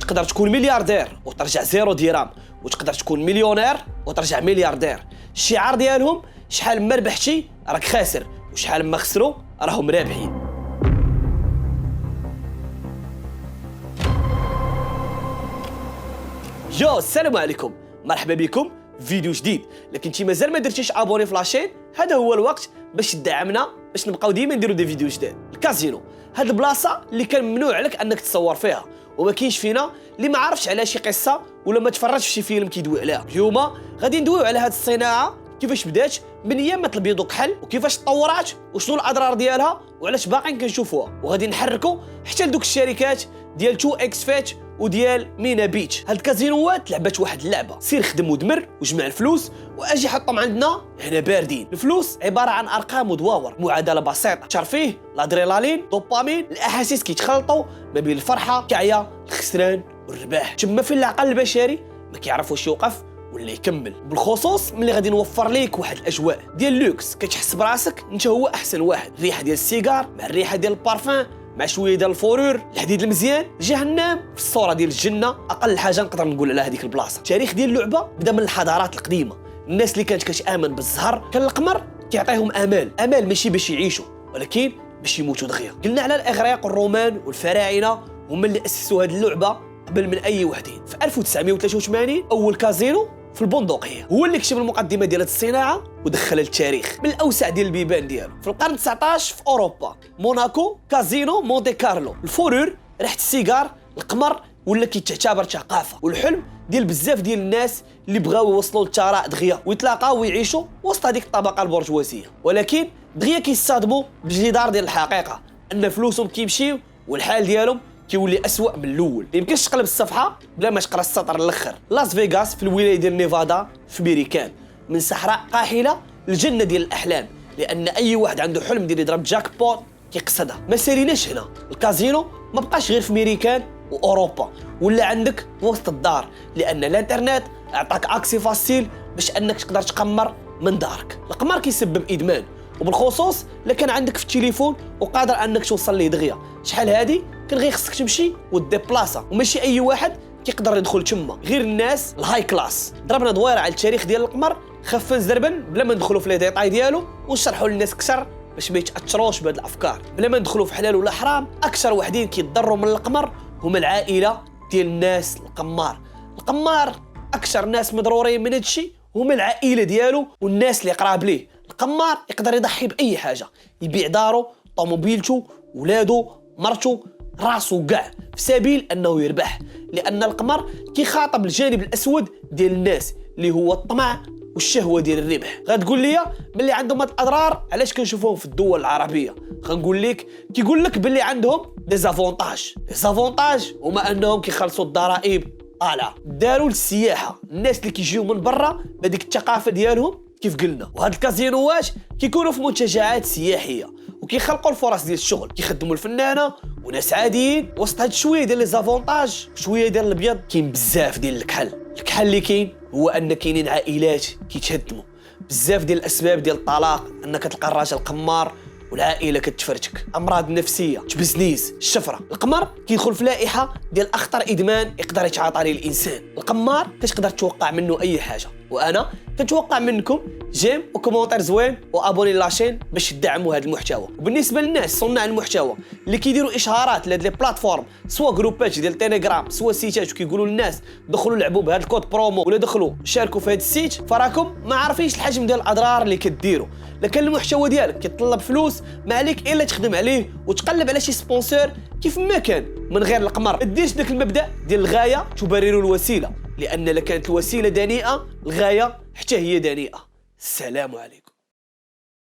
تقدر تكون ملياردير وترجع 0 درهم، وتقدر تكون مليونير وترجع ملياردير. الشعار ديالهم شحال ما ربحتي راك خاسر، وشحال ما خسروا راهم رابحين. يو السلام عليكم، مرحبا بكم في فيديو جديد. لكن انت مازال ما درتيش ابوني في لاشين، هذا هو الوقت باش تدعمنا، باش نبقاو ديما نديرو دي فيديو جداد. الكازينو هاد البلاصه اللي كان ممنوع عليك انك تصور فيها، وما كاينش فينا اللي ما عرفش على شي قصه ولا ما تفرجش في شي فيلم كيدوي عليها. اليوم غادي ندويو على هاد الصناعه، كيفاش بدات من ايام البيض وكحل، وكيفاش تطورات، وشنو الاضرار ديالها، وعلاش باقيين كنشوفوها. وغادي نحركوا حتى لدوك الشركات ديال 2 اكس فات وديال مينا بيتش. هاد الكازينوات لعبات واحد اللعبه، سير خدم ودمر وجمع الفلوس واجي حطهم عندنا هنا باردين. الفلوس عباره عن ارقام ودواور، معادله بسيطه، ترفيه، الادرينالين، دوبامين، الاحاسيس كيتخلطوا ما بين الفرحه، الكعيه، الخسران والرباح. تما فين العقل البشري ما كيعرفوش يوقف ولا يكمل. بالخصوص ملي غادي نوفر ليك واحد الاجواء ديال اللوكس، كتحس براسك انت هو احسن واحد. الريحه ديال السيجار مع الريحه ديال البارفان مع شويه ديال الفورور، الحديد المزيان، جهنم في الصوره ديال الجنه. اقل حاجه نقدر نقول على هذيك البلاصه. التاريخ ديال اللعبه بدا من الحضارات القديمه، الناس اللي كانت كتامن بالزهر، كان القمر كيعطيهم امال ماشي باش يعيشوا ولكن باش يموتوا دغيا. قلنا على الاغريق والرومان والفراعنه هما اللي اسسوا هذه اللعبه قبل من اي وحدين. في 1983 اول كازينو في البندقيه هو اللي كتب المقدمه ديال الصناعه ودخلها للتاريخ من الاوسع ديال البيبان ديالو. في القرن 19 في اوروبا موناكو كازينو مونتي كارلو. الفورور، ريحه السيجار، القمر ولا كيتعتبر ثقافه، والحلم ديال بزاف ديال الناس اللي بغاو يوصلوا للثراء دغيا ويتلاقاو ويعيشوا وسط هذيك الطبقه البرجوازيه. ولكن دغيا كيصطدموا بالجدار ديال الحقيقه، ان فلوسهم كيمشيو والحال ديالهم كيولي أسوأ من الاول. يمكنش تقلب الصفحه بلا ما تقرا السطر الاخر. لاس فيغاس في الولايه ديال نيفادا في ميريكان، من صحراء قاحله لجنه ديال الاحلام، لان اي واحد عنده حلم ديال يضرب جاك بوت كيقصدها. ما ساليناش هنا، الكازينو ما بقاش غير في ميريكان واوروبا، ولا عندك وسط الدار، لان الانترنت اعطاك اكسي فاسيل باش انك تقدر تقمر من دارك. القمار كيسبب ادمان، وبالخصوص الا كان عندك في التليفون وقادر انك توصل ليه دغيا. شحال هادي كان غير خصك تمشي وديبلاصا، وماشي اي واحد كيقدر يدخل تما، غير الناس الهاي كلاس. ضربنا دويره على التاريخ ديال القمر خفا زربا بلا ما ندخلوا في لي ديتاي ديالو ونشرحوا للناس اكثر باش ما يتاثروش بهاد الافكار. بلا ما ندخلوا في حلال ولا حرام، اكثر وحدين كيتضروا من القمر هما العائله ديال الناس القمار. القمار اكثر ناس مضرورين من هادشي هما العائله ديالو والناس اللي قراب ليه. القمار يقدر يضحي باي حاجه، يبيع دارو، طوموبيلته، ولادو، مرته، راسو كاع في سبيل انه يربح، لان القمر كيخاطب الجانب الاسود ديال الناس اللي هو الطمع والشهوه ديال الربح. غتقول لي باللي عندهم هاد الاضرار علاش كنشوفوهم في الدول العربيه؟ غنقول لك كيقول لك باللي عندهم دي زافونتاج هما انهم كيخلصوا الضرائب طالعه، داروا للسياحه، الناس اللي كيجيو من برا بهذيك الثقافه ديالهم كيف قلنا. وهاد الكازينوات كيكونوا في منتجعات سياحيه وكيخلقوا الفرص ديال الشغل، كيخدموا الفنانه وناس عاديين. وسط هاد شويه ديال لي زافونتاج شويه ديال الابيض كاين بزاف ديال الكحل اللي كاين هو ان كاينين عائلات كيتهدموا، بزاف ديال الاسباب ديال الطلاق، انك تلقى الراجل قمار والعائله كتفرتك، امراض نفسيه، تبزنيز، الشفره. القمار كيدخل في لائحه ديال اخطر ادمان يقدر يتعاطى عليه الانسان. القمار كتقدر توقع منه اي حاجه، وانا كنتوقع منكم جيم وكومونتير زوين وابوني لاشين باش تدعموا هذا المحتوى. وبالنسبه للناس صناع المحتوى اللي كيديروا اشهارات لهاد لي بلاتفورم، سواء جروبات ديال تيليجرام سواء سيتات، وكيقولوا للناس دخلوا لعبوا بهذا الكود برومو ولا دخلوا شاركوا في هذا السيت، فراكم ما عارفينش الحجم ديال الاضرار اللي كديروا. لكن المحتوى ديالك كيتطلب فلوس، ما عليك الا تخدم عليه وتقلب على شي سبونسور كيف ما كان من غير القمر. ما ديرش داك المبدا ديال الغايه تبرر الوسيله، لان لو كانت الوسيله دنيئه الغايه حتى هي دنيئه. السلام عليكم.